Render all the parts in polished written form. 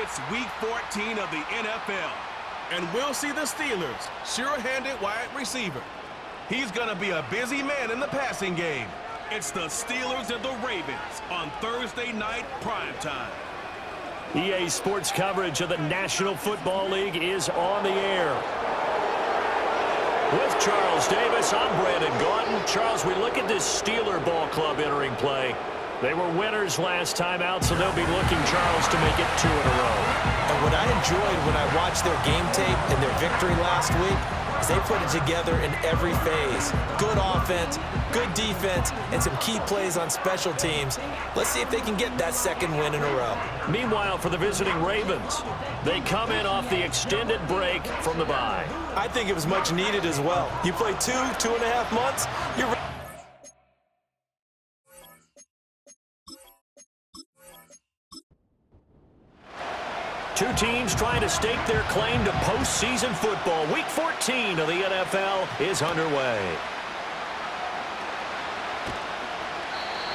It's Week 14 of the NFL, and we'll see the Steelers' sure-handed wide receiver. He's going to be a busy man in the passing game. It's the Steelers and the Ravens on Thursday night primetime. EA Sports coverage of the National Football League is on the air. With Charles Davis, I'm Brandon Gaudin. Charles, we look at this Steeler ball club entering play. They were winners last time out, so they'll be looking, Charles, to make it 2 in a row. And what I enjoyed when I watched their game tape and their victory last week is they put it together in every phase. Good offense, good defense, and some key plays on special teams. Let's see if they can get that second win in a row. Meanwhile, for the visiting Ravens, they come in off the extended break from the bye. I think it was much needed as well. You play 2.5 months, you're ready. Two teams trying to stake their claim to postseason football. Week 14 of the NFL is underway.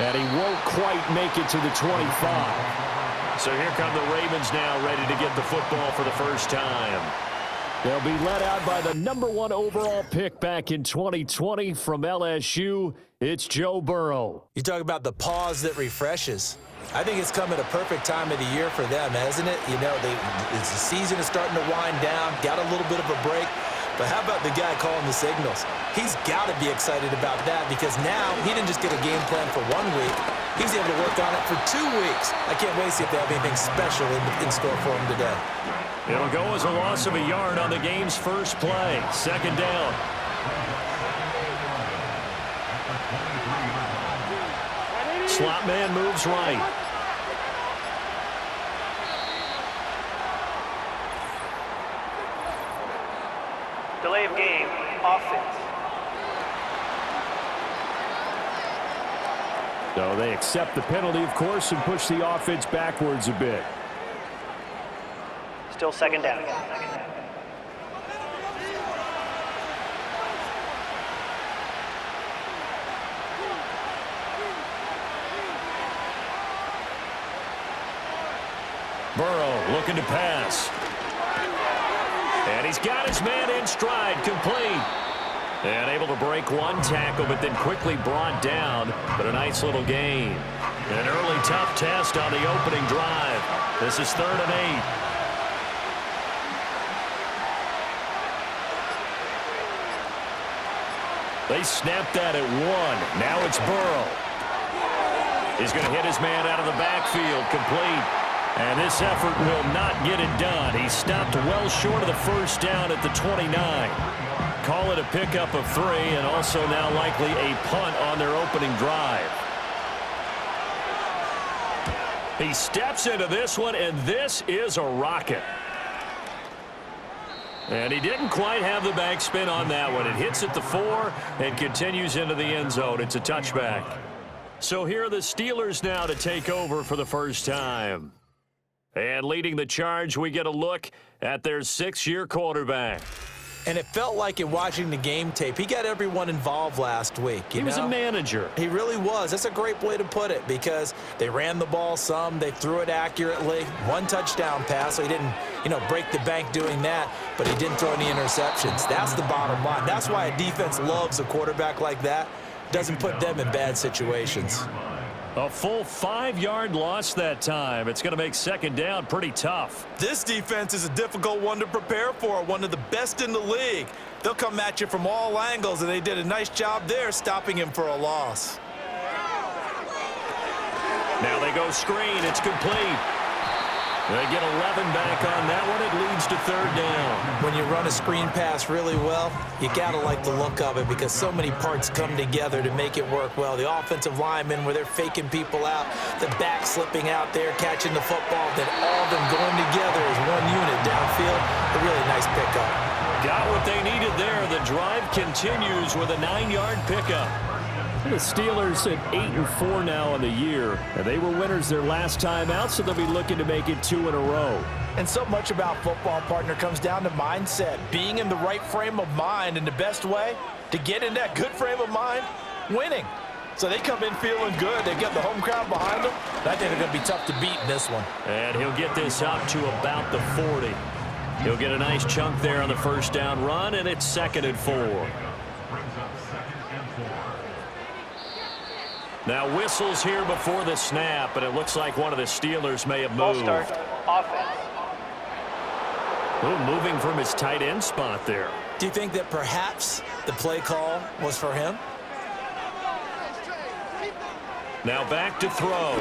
And he won't quite make it to the 25. So here come the Ravens now, ready to get the football for the first time. They'll be led out by the #1 overall pick back in 2020 from LSU. It's Joe Burrow. You talk about the pause that refreshes. I think it's come at a perfect time of the year for them, hasn't it? You know, the season is starting to wind down, got a little bit of a break. But how about the guy calling the signals? He's got to be excited about that because now he didn't just get a game plan for 1 week. He's able to work on it for 2 weeks. I can't wait to see if they have anything special in store for him today. It'll go as a loss of a yard on the game's first play. Second down. Slot man moves right. Delay of game, offense. So they accept the penalty, of course, and push the offense backwards a bit. Still second down. Burrow looking to pass. And he's got his man in stride, complete. And able to break one tackle, but then quickly brought down. But a nice little gain. An early tough test on the opening drive. This is 3rd and 8. They snapped that at 1. Now it's Burrow. He's going to hit his man out of the backfield, complete. And this effort will not get it done. He stopped well short of the first down at the 29. Call it a pickup of 3 and also now likely a punt on their opening drive. He steps into this one, and this is a rocket. And he didn't quite have the backspin on that one. It hits at the 4 and continues into the end zone. It's a touchback. So here are the Steelers now to take over for the first time. And leading the charge, we get a look at their 6-year quarterback. And it felt like in watching the game tape, he got everyone involved last week. He was a manager. He really was. That's a great way to put it because they ran the ball some, they threw it accurately. 1 touchdown pass, so he didn't, break the bank doing that, but he didn't throw any interceptions. That's the bottom line. That's why a defense loves a quarterback like that. Doesn't put them in bad situations. A full 5-yard loss that time. It's going to make second down pretty tough. This defense is a difficult one to prepare for, one of the best in the league. They'll come at you from all angles, and they did a nice job there stopping him for a loss. Now they go screen. It's complete. They get 11 back on that one. It leads to 3rd down. When you run a screen pass really well, you got to like the look of it because so many parts come together to make it work well. The offensive linemen where they're faking people out, the back slipping out there, catching the football, then all of them going together as one unit downfield. A really nice pickup. Got what they needed there. The drive continues with a 9-yard pickup. The Steelers at 8-4 now on the year, and they were winners their last time out, so they'll be looking to make it 2 in a row. And so much about football, partner, comes down to mindset, being in the right frame of mind, and the best way to get in that good frame of mind, winning. So they come in feeling good. They've got the home crowd behind them. I think they're going to be tough to beat in this one. And he'll get this up to about the 40. He'll get a nice chunk there on the first down run, and it's 2nd and 4. Now whistles here before the snap, and it looks like one of the Steelers may have moved. Full start, offense. Ooh, moving from his tight end spot there. Do you think that perhaps the play call was for him? Now back to throw.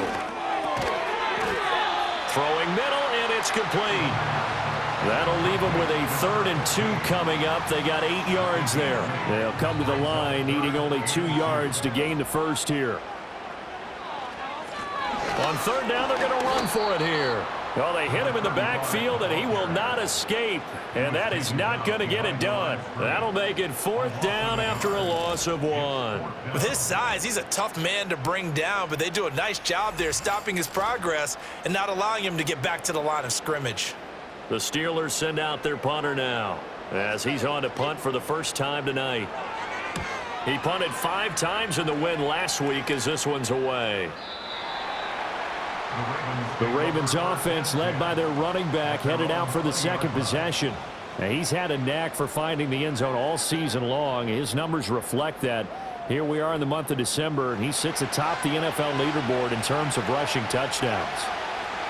Throwing middle, and it's complete. That'll leave them with a 3rd and 2 coming up. They got 8 yards there. They'll come to the line needing only 2 yards to gain the first here. On 3rd down, they're going to run for it here. Well, they hit him in the backfield, and he will not escape. And that is not going to get it done. That'll make it 4th down after a loss of 1. With his size, he's a tough man to bring down, but they do a nice job there stopping his progress and not allowing him to get back to the line of scrimmage. The Steelers send out their punter now as he's on to punt for the first time tonight. He punted 5 times in the win last week as this one's away. The Ravens offense led by their running back headed out for the 2nd possession. Now, he's had a knack for finding the end zone all season long. His numbers reflect that. Here we are in the month of December, and he sits atop the NFL leaderboard in terms of rushing touchdowns.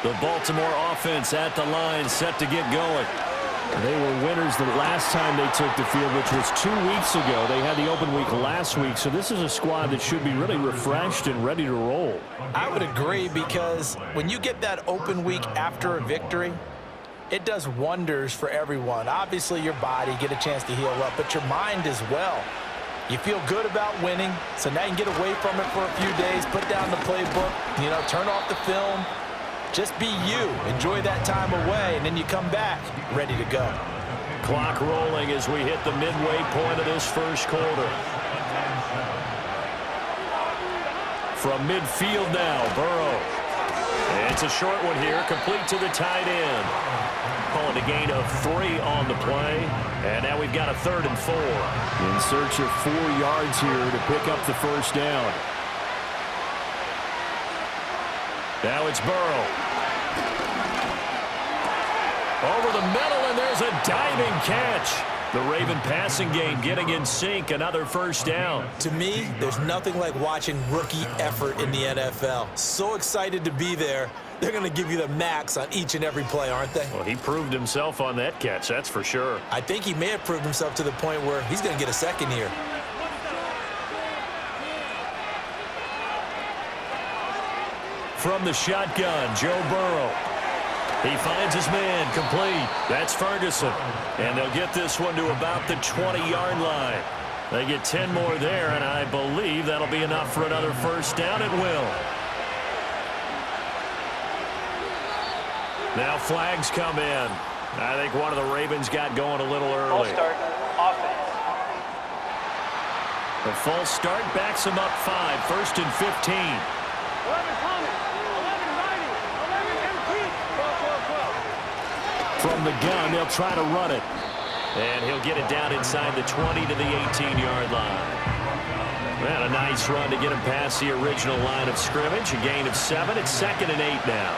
The Baltimore offense at the line set to get going. They were winners the last time they took the field, which was 2 weeks ago. They had the open week last week, so this is a squad that should be really refreshed and ready to roll. I would agree, because when you get that open week after a victory, it does wonders for everyone. Obviously, your body, get a chance to heal up, but your mind as well. You feel good about winning, so now you can get away from it for a few days, put down the playbook, turn off the film. Just be you. Enjoy that time away, and then you come back ready to go. Clock rolling as we hit the midway point of this first quarter. From midfield now, Burrow. And it's a short one here, complete to the tight end. Calling a gain of 3 on the play. And now we've got a 3rd and 4. In search of 4 yards here to pick up the first down. Now it's Burrow. Over the middle, and there's a diving catch. The Raven passing game getting in sync, another first down. To me, there's nothing like watching rookie effort in the NFL. So excited to be there. They're going to give you the max on each and every play, aren't they? Well, he proved himself on that catch, that's for sure. I think he may have proved himself to the point where he's going to get a second here. From the shotgun, Joe Burrow. He finds his man, complete. That's Ferguson. And they'll get this one to about the 20-yard line. They get 10 more there, and I believe that'll be enough for another first down. It will. Now flags come in. I think one of the Ravens got going a little early. Full start, offense. The false start backs him up 5, 1st and 15. 11 coming. 11 riding. 11 empty. 12. From the gun, they'll try to run it. And he'll get it down inside the 20 to the 18-yard line. Man, a nice run to get him past the original line of scrimmage. A gain of 7. It's 2nd and 8 now.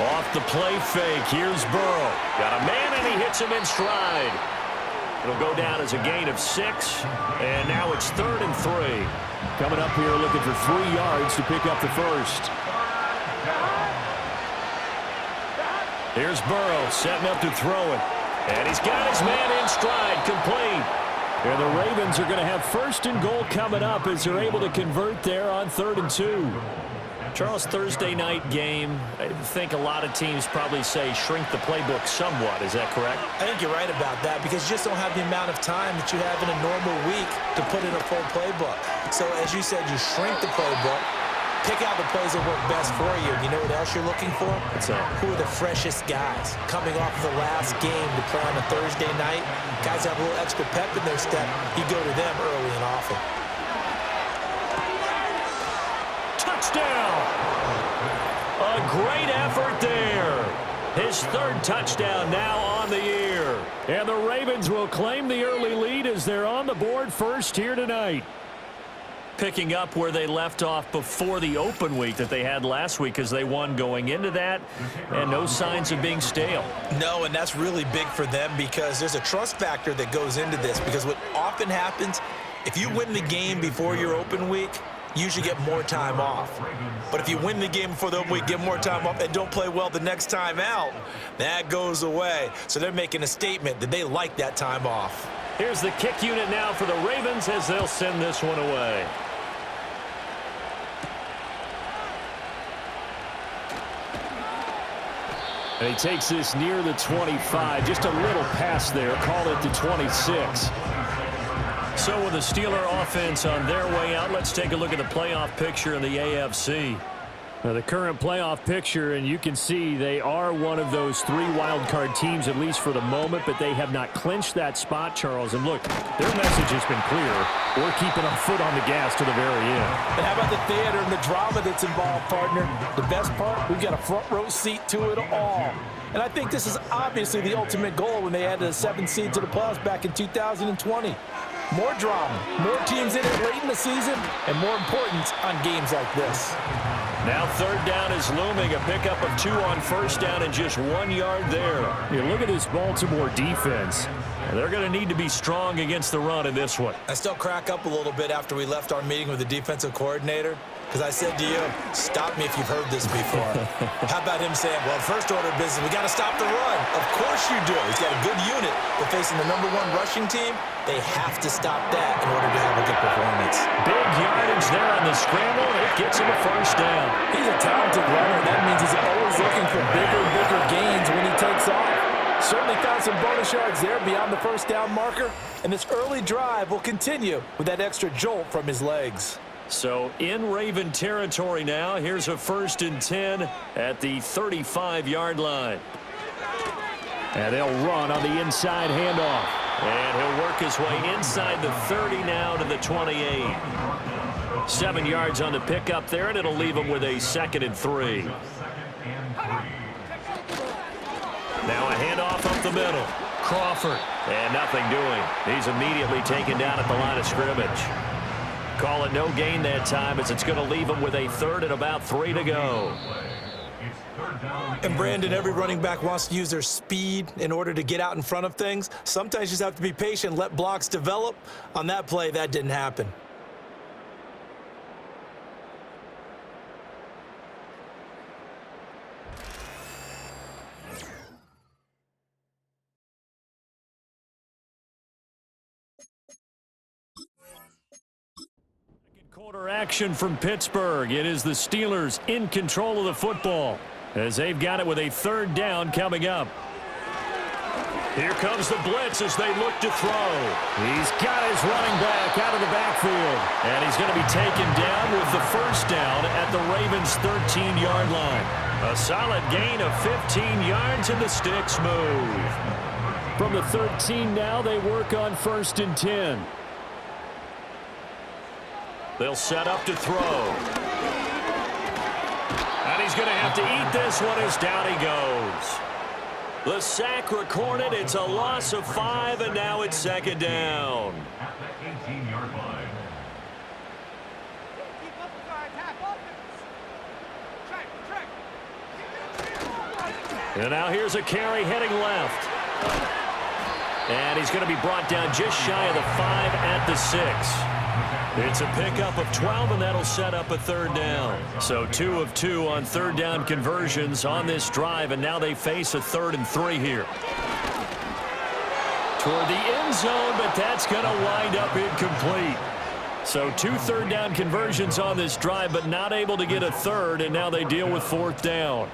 Off the play fake, here's Burrow. Got a man, and he hits him in stride. It'll go down as a gain of 6, and now it's 3rd and 3. Coming up here looking for 3 yards to pick up the first. Here's Burrow setting up to throw it. And he's got his man in stride, complete. And the Ravens are going to have 1st and goal coming up as they're able to convert there on 3rd and 2. Charles, Thursday night game, I think a lot of teams probably say shrink the playbook somewhat. Is that correct? I think you're right about that, because you just don't have the amount of time that you have in a normal week to put in a full playbook. So as you said, you shrink the playbook, pick out the plays that work best for you. You know what else you're looking for? What's that? Who are the freshest guys coming off the last game to play on a Thursday night? Guys have a little extra pep in their step. You go to them early and often. Touchdown! A great effort there. His 3rd touchdown now on the year. here. And the Ravens will claim the early lead as they're on the board first here tonight. Picking up where they left off before the open week that they had last week as they won going into that, and no signs of being stale. No, and that's really big for them because there's a trust factor that goes into this, because what often happens, if you win the game before your open week, you usually get more time off. But if you win the game before the open week, get more time off, and don't play well the next time out, that goes away. So they're making a statement that they like that time off. Here's the kick unit now for the Ravens as they'll send this one away. And he takes this near the 25. Just a little pass there. Call it the 26. So with the Steeler offense on their way out, let's take a look at the playoff picture in the AFC. Now the current playoff picture, and you can see they are one of those 3 wild card teams, at least for the moment, but they have not clinched that spot, Charles. And look, their message has been clear. We're keeping our foot on the gas to the very end. And how about the theater and the drama that's involved, partner? The best part, we've got a front row seat to it all. And I think this is obviously the ultimate goal when they added a 7th seed to the playoffs back in 2020. More drama, more teams in it late in the season, and more importance on games like this. Now third down is looming, a pickup of 2 on first down and just 1 yard there. You look at this Baltimore defense. They're going to need to be strong against the run in this one. I still crack up a little bit after we left our meeting with the defensive coordinator, because I said to you, stop me if you've heard this before. How about him saying, well, first order of business, we got to stop the run. Of course you do. He's got a good unit, but facing the #1 rushing team, they have to stop that in order to have a good performance. Big yardage there on the scramble. It gets him a first down. He's a talented runner. That means he's always looking for bigger and bigger gains when he takes off. Certainly found some bonus yards there beyond the first down marker, and this early drive will continue with that extra jolt from his legs. So in Raven territory now. Here's a 1st and 10 at the 35-yard line. And they'll run on the inside handoff. And he'll work his way inside the 30 now to the 28. 7 yards on the pickup there, and it'll leave him with a 2nd and 3. Now a handoff up the middle. Crawford. And nothing doing. He's immediately taken down at the line of scrimmage. Call it no gain that time, as it's going to leave him with a 3rd and about 3 to go. And Brandon, every running back wants to use their speed in order to get out in front of things. Sometimes you just have to be patient, let blocks develop. On that play, that didn't happen. Quarter action from Pittsburgh. It is the Steelers in control of the football as they've got it with a 3rd down coming up. Here comes the blitz as they look to throw. He's got his running back out of the backfield. And he's going to be taken down with the 1st down at the Ravens' 13-yard line. A solid gain of 15 yards, and the sticks move. From the 13 now, they work on 1st and 10. They'll set up to throw. And he's going to have to eat this one as down he goes. The sack recorded. It's a loss of 5, and now it's 2nd down. At the 18-yard line. Keep up with our attack offense. Check. And now here's a carry heading left. And he's going to be brought down just shy of the 5 at the 6. It's a pickup of 12, and that'll set up a 3rd down. So 2 of 2 on 3rd down conversions on this drive, and now they face a 3rd and 3 here. Toward the end zone, but that's going to wind up incomplete. So 2 3rd down conversions on this drive, but not able to get a 3rd, and now they deal with 4th down.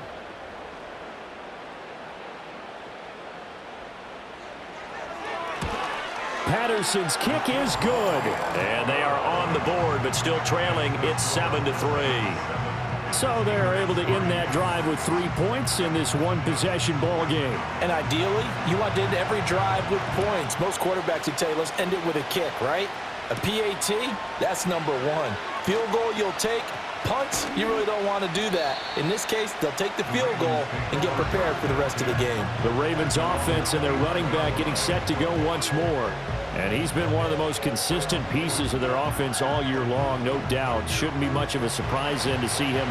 Patterson's kick is good. And they are on the board, but still trailing. It's 7-3. So they're able to end that drive with 3 points in this one-possession ball game. And ideally, you want to end every drive with points. Most quarterbacks would tell you, let's end it with a kick, right? A PAT, that's #1. Field goal you'll take, Punts, you really don't want to do that. In this case, they'll take the field goal and get prepared for the rest of the game. The Ravens offense and their running back getting set to go once more. And he's been one of the most consistent pieces of their offense all year long, no doubt. Shouldn't be much of a surprise then to see him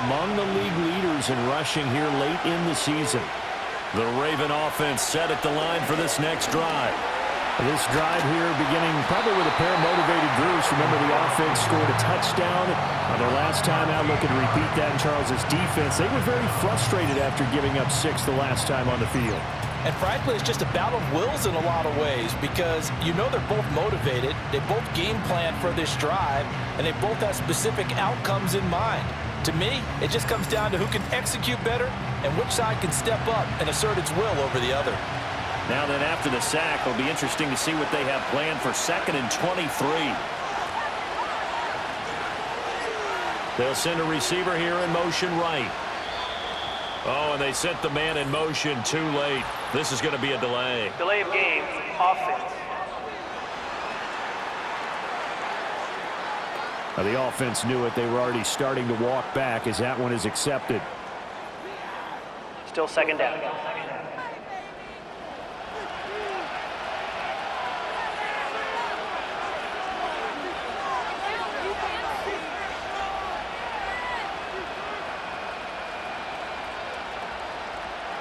among the league leaders in rushing here late in the season. The Raven offense set at the line for this next drive. This drive here beginning probably with a pair of motivated Bruce. Remember, the offense scored a touchdown on their last time out. Looking to repeat that in Charles's defense. They were very frustrated after giving up 6 the last time on the field. And frankly, it's just a battle of wills in a lot of ways because you know they're both motivated. They both game plan for this drive, and they both have specific outcomes in mind. To me, it just comes down to who can execute better and which side can step up and assert its will over the other. Now then, after the sack, it'll be interesting to see what they have planned for 2nd and 23. They'll send a receiver here in motion right. Oh, and they sent the man in motion too late. This is going to be a delay. Delay of game, offense. Now, the offense knew it. They were already starting to walk back as that one is accepted. Still 2nd down.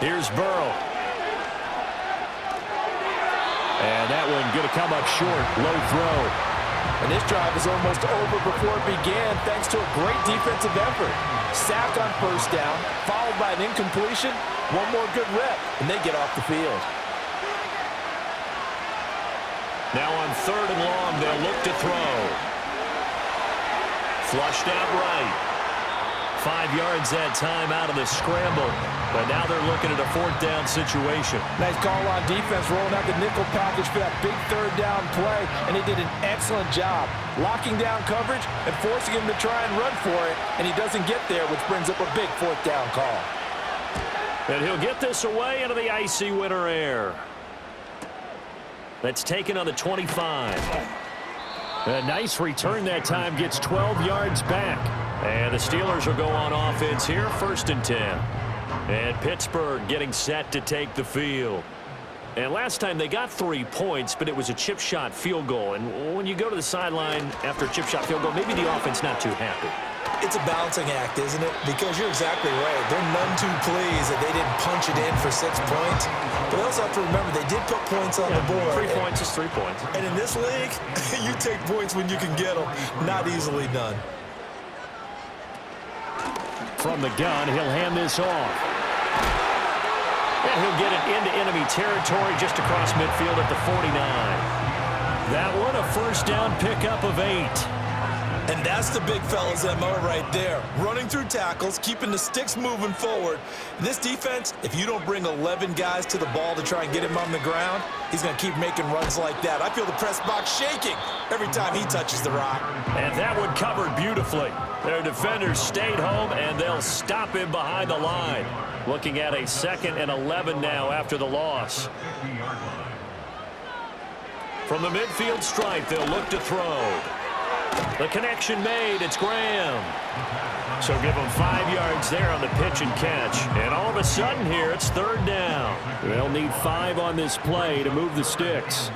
Here's Burrow. And that one going to come up short. Low throw. And this drive is almost over before it began thanks to a great defensive effort. Sack on 1st down, followed by an incompletion. One more good rep, and they get off the field. Now on 3rd and long, they'll look to throw. Flushed out right. 5 yards that time out of the scramble. But now they're looking at a 4th down situation. Nice call on defense, rolling out the nickel package for that big 3rd down play, and he did an excellent job locking down coverage and forcing him to try and run for it, and he doesn't get there, which brings up a big 4th down call. And he'll get this away into the icy winter air. That's taken on the 25. A nice return that time, gets 12 yards back. And the Steelers will go on offense here, 1st and 10. And Pittsburgh getting set to take the field. And last time they got 3 points, but it was a chip shot field goal. And when you go to the sideline after a chip shot field goal, maybe the offense not too happy. It's a balancing act, isn't it? Because you're exactly right. They're none too pleased that they didn't punch it in for 6 points. But they also have to remember they did put points on the board. 3 points is 3 points. And in this league, you take points when you can get them. Not easily done. From the gun, he'll hand this off. And he'll get it into enemy territory just across midfield at the 49. That one a 1st down pickup of 8. And that's the big fella's MO right there. Running through tackles, keeping the sticks moving forward. This defense, if you don't bring 11 guys to the ball to try and get him on the ground, he's going to keep making runs like that. I feel the press box shaking every time he touches the rock. And that one covered beautifully. Their defenders stayed home, and they'll stop him behind the line. Looking at a 2nd and 11 now after the loss. From the midfield stripe, they'll look to throw. The connection made. It's Graham. So give them 5 yards there on the pitch and catch. And all of a sudden here, it's 3rd down. They'll need 5 on this play to move the sticks.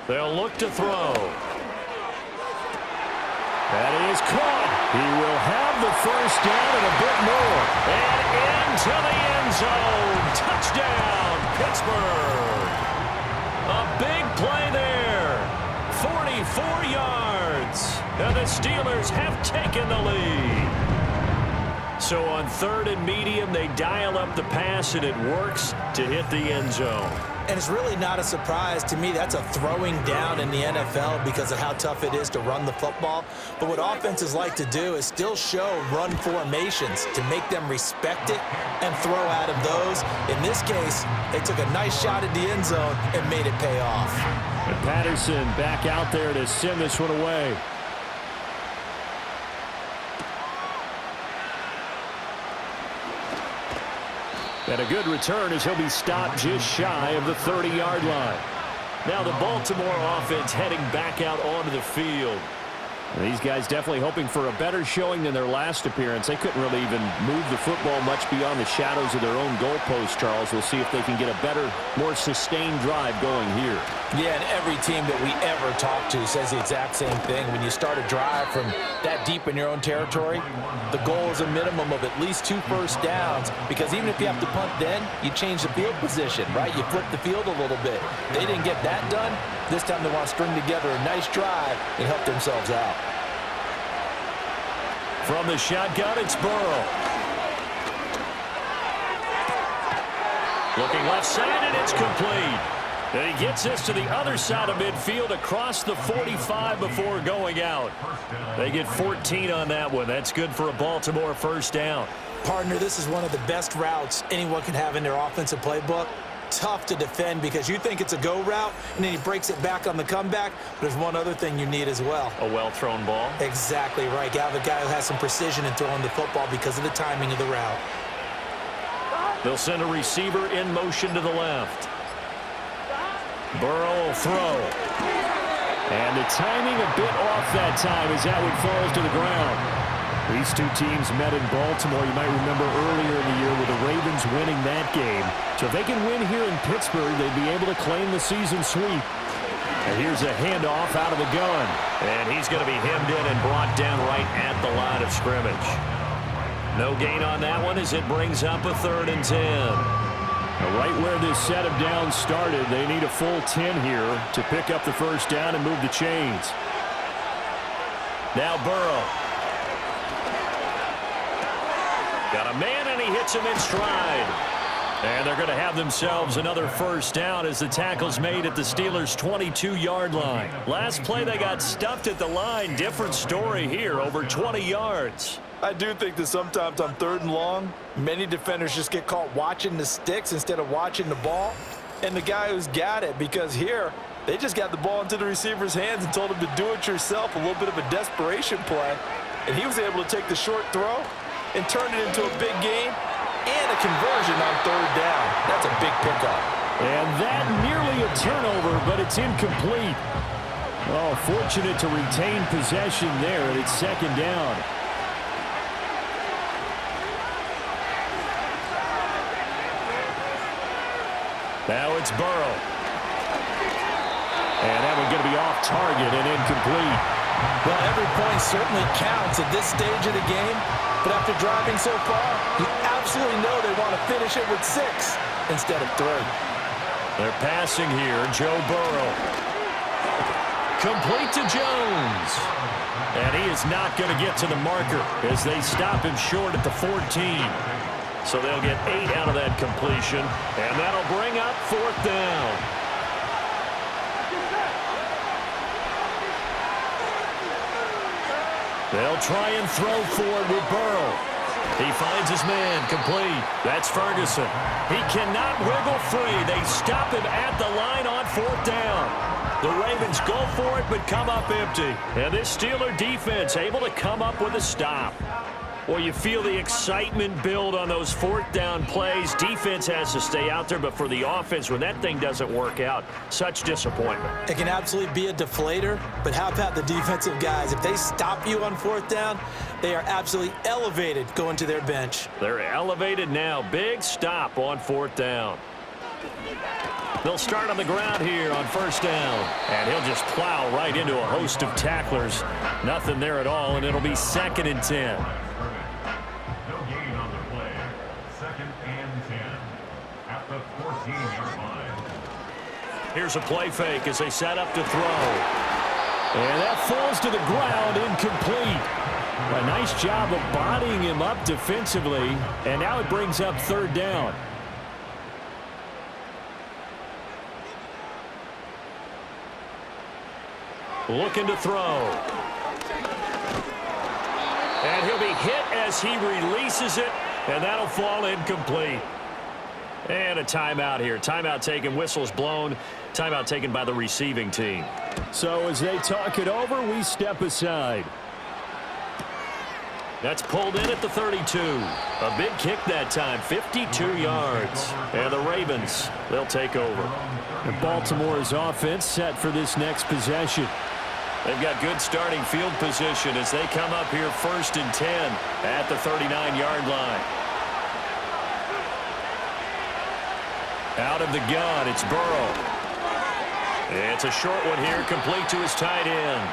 They'll look to throw. That is caught. He will have the 1st down and a bit more. And into the end zone. Touchdown, Pittsburgh. A big play there. 44 yards. And the Steelers have taken the lead. So on 3rd and medium, they dial up the pass, and it works to hit the end zone. And it's really not a surprise to me. That's a throwing down in the NFL because of how tough it is to run the football. But what offenses like to do is still show run formations to make them respect it and throw out of those. In this case, they took a nice shot at the end zone and made it pay off. And Patterson back out there to send this one away. And a good return as he'll be stopped just shy of the 30-yard line. Now the Baltimore offense heading back out onto the field. These guys definitely hoping for a better showing than their last appearance. They couldn't really even move the football much beyond the shadows of their own goalpost, Charles. We'll see if they can get a better, more sustained drive going here. Yeah, and every team that we ever talk to says the exact same thing. When you start a drive from that deep in your own territory, the goal is a minimum of at least 2 first downs, because even if you have to punt then, you change the field position, right? You flip the field a little bit. They didn't get that done. This time they want to string together a nice drive and help themselves out. From the shotgun, it's Burrow. Looking left side, and it's complete. And he gets this to the other side of midfield across the 45 before going out. They get 14 on that one. That's good for a Baltimore first down. Partner, this is one of the best routes anyone can have in their offensive playbook. Tough to defend because you think it's a go route, and then he breaks it back on the comeback. There's one other thing you need as well. A well-thrown ball. Exactly right. You have a guy who has some precision in throwing the football because of the timing of the route. They'll send a receiver in motion to the left. Burrow will throw. And the timing a bit off that time as that one falls to the ground. These two teams met in Baltimore. You might remember earlier in the year with the Ravens winning that game. So if they can win here in Pittsburgh, they'd be able to claim the season sweep. And here's a handoff out of the gun. And he's going to be hemmed in and brought down right at the line of scrimmage. No gain on that one as it brings up a 3rd and 10. Right where this set of downs started, they need a full 10 here to pick up the first down and move the chains. Now Burrow. Got a man, and he hits him in stride. And they're going to have themselves another first down as the tackle's made at the Steelers' 22-yard line. Last play, they got stuffed at the line. Different story here, over 20 yards. I do think that sometimes on 3rd and long, many defenders just get caught watching the sticks instead of watching the ball. And the guy who's got it, because here, they just got the ball into the receiver's hands and told him to do it yourself, a little bit of a desperation play. And he was able to take the short throw and turn it into a big gain and a conversion on 3rd down. That's a big pickup. And that nearly a turnover, but it's incomplete. Oh, fortunate to retain possession there, and it's 2nd down. Now it's Burrow. And that one going to be off target and incomplete. Well, every point certainly counts at this stage of the game, but after driving so far, you absolutely know they want to finish it with 6 instead of 3. They're passing here. Joe Burrow. Complete to Jones. And he is not going to get to the marker as they stop him short at the 14. So they'll get 8 out of that completion, and that'll bring up 4th down. They'll try and throw forward with Burrow. He finds his man, complete. That's Ferguson. He cannot wiggle free. They stop him at the line on 4th down. The Ravens go for it, but come up empty. And this Steeler defense able to come up with a stop. Well, you feel the excitement build on those 4th down plays. Defense has to stay out there, but for the offense, when that thing doesn't work out, such disappointment. It can absolutely be a deflator, but how about the defensive guys? If they stop you on 4th down, they are absolutely elevated going to their bench. They're elevated now. Big stop on 4th down. They'll start on the ground here on 1st down. And he'll just plow right into a host of tacklers. Nothing there at all, and it'll be 2nd and 10. Here's a play fake as they set up to throw. And that falls to the ground, incomplete. A nice job of bodying him up defensively, and now it brings up 3rd down. Looking to throw. And he'll be hit as he releases it, and that'll fall incomplete. And a timeout here. Timeout taken, whistles blown. Timeout taken by the receiving team. So as they talk it over, we step aside. That's pulled in at the 32. A big kick that time, 52 yards. And the Ravens, they'll take over. And Baltimore's offense set for this next possession. They've got good starting field position as they come up here 1st and 10 at the 39-yard line. Out of the gun, it's Burrow. It's a short one here, complete to his tight end.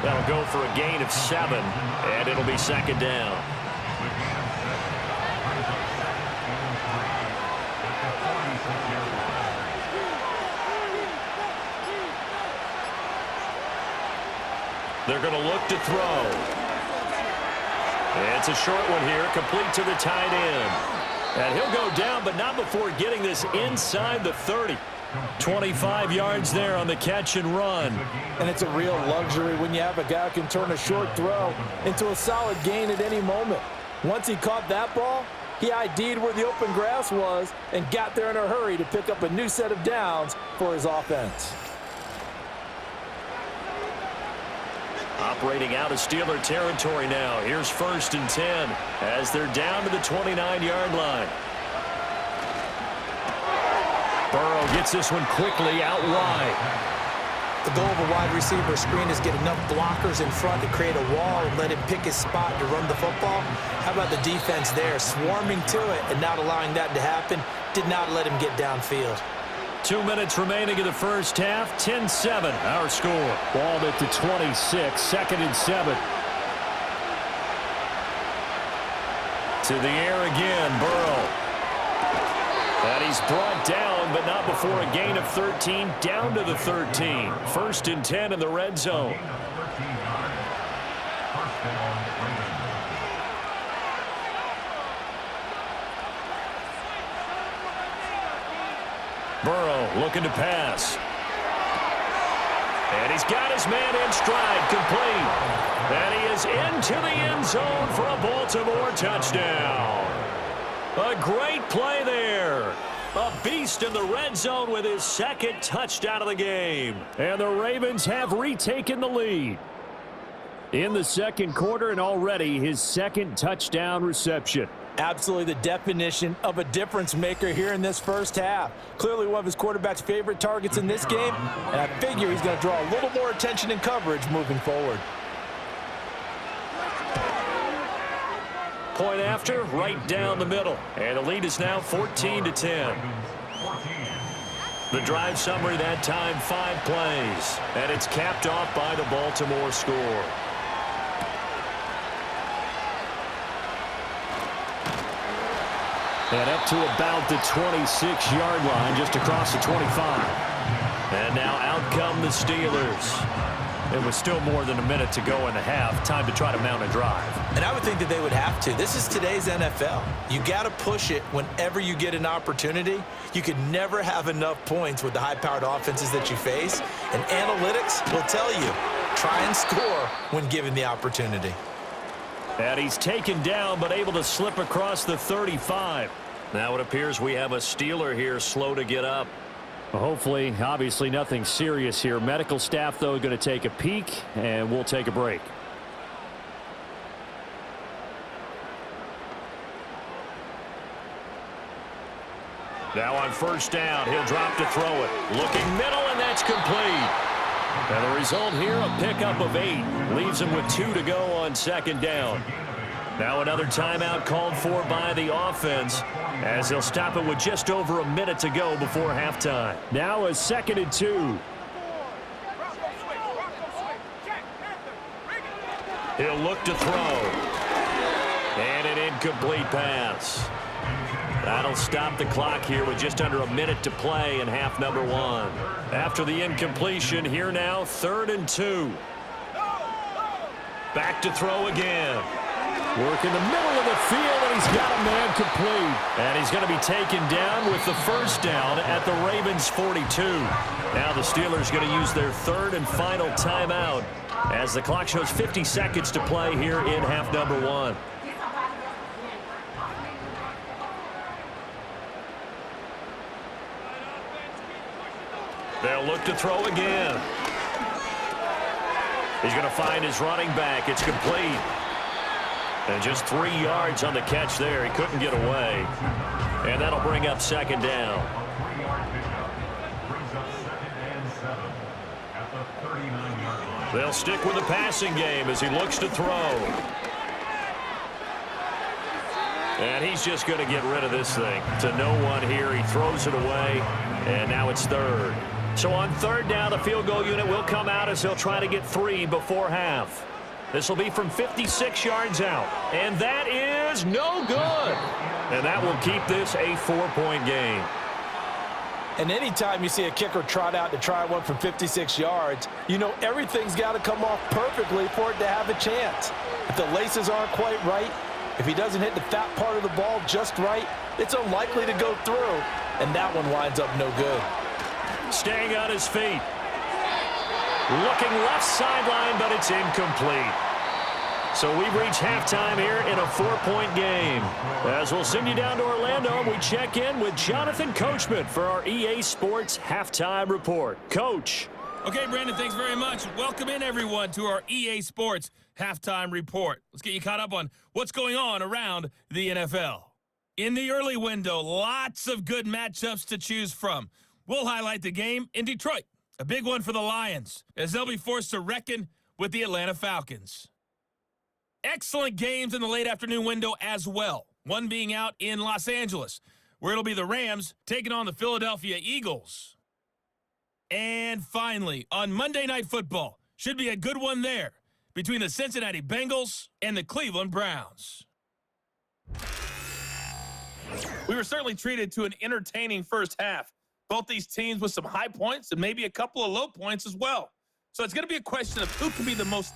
That'll go for a gain of 7, and it'll be 2nd down. They're going to look to throw. It's a short one here, complete to the tight end. And he'll go down, but not before getting this inside the 30. 25 yards there on the catch and run. And it's a real luxury when you have a guy who can turn a short throw into a solid gain at any moment. Once he caught that ball, he ID'd where the open grass was and got there in a hurry to pick up a new set of downs for his offense. Operating out of Steeler territory now. Here's 1st and 10 as they're down to the 29-yard line. Burrow gets this one quickly out wide. The goal of a wide receiver screen is get enough blockers in front to create a wall and let him pick his spot to run the football. How about the defense there, swarming to it and not allowing that to happen? Did not let him get downfield. 2 minutes remaining in the first half. 10-7, our score. Ball at the 26, 2nd and 7. To the air again, Burrow. And he's brought down, but not before a gain of 13, down to the 13. 1st and 10 in the red zone. Burrow looking to pass. And he's got his man in stride, complete. And he is into the end zone for a Baltimore touchdown. A great play there. A beast in the red zone with his 2nd touchdown of the game. And the Ravens have retaken the lead in the 2nd quarter, and already his 2nd touchdown reception. Absolutely the definition of a difference maker here in this first half. Clearly one of his quarterback's favorite targets in this game, and I figure he's going to draw a little more attention and coverage moving forward. Point after, right down the middle. And the lead is now 14-10. The drive summary that time, 5 plays. And it's capped off by the Baltimore score. And up to about the 26-yard line, just across the 25. And now out come the Steelers. It was still more than a minute to go in the half. Time to try to mount a drive. And I would think that they would have to. This is today's NFL. You got to push it whenever you get an opportunity. You can never have enough points with the high-powered offenses that you face. And analytics will tell you, try and score when given the opportunity. And he's taken down, but able to slip across the 35. Now it appears we have a Steeler here slow to get up. Well, hopefully, obviously nothing serious here. Medical staff, though, going to take a peek, and we'll take a break. Now on 1st down, he'll drop to throw it. Looking middle, and that's complete. And the result here, a pickup of 8. Leaves him with 2 to go on 2nd down. Now another timeout called for by the offense, as they'll stop it with just over a minute to go before halftime. Now a 2nd and 2. He'll look to throw. And an incomplete pass. That'll stop the clock here with just under a minute to play in half number 1. After the incompletion, here now, 3rd and 2. Back to throw again. Work in the middle of the field, and he's got a man complete. And he's going to be taken down with the 1st down at the Ravens' 42. Now the Steelers going to use their 3rd and final timeout as the clock shows 50 seconds to play here in half number 1. They'll look to throw again. He's going to find his running back. It's complete. And just 3 yards on the catch there. He couldn't get away. And that'll bring up 2nd down. They'll stick with the passing game as he looks to throw. And he's just going to get rid of this thing to no one here. He throws it away, and now it's third. So on third down, the field goal unit will come out as he'll try to get 3 before half. This will be from 56 yards out, and that is no good. And that will keep this a 4-point game. And anytime you see a kicker trot out to try one from 56 yards, you know everything's got to come off perfectly for it to have a chance. If the laces aren't quite right, if he doesn't hit the fat part of the ball just right, it's unlikely to go through, and that one winds up no good. Staying on his feet. Looking left sideline, but it's incomplete. So we've reached halftime here in a 4-point game. As we'll send you down to Orlando, we check in with Jonathan Coachman for our EA Sports Halftime Report. Coach. Okay, Brandon, thanks very much. Welcome in, everyone, to our EA Sports Halftime Report. Let's get you caught up on what's going on around the NFL. In the early window, lots of good matchups to choose from. We'll highlight the game in Detroit, a big one for the Lions, as they'll be forced to reckon with the Atlanta Falcons. Excellent games in the late afternoon window as well, one being out in Los Angeles, where it'll be the Rams taking on the Philadelphia Eagles. And finally, on Monday Night Football, should be a good one there, between the Cincinnati Bengals and the Cleveland Browns. We were certainly treated to an entertaining first half. Both these teams with some high points and maybe a couple of low points as well. So it's going to be a question of who can be the most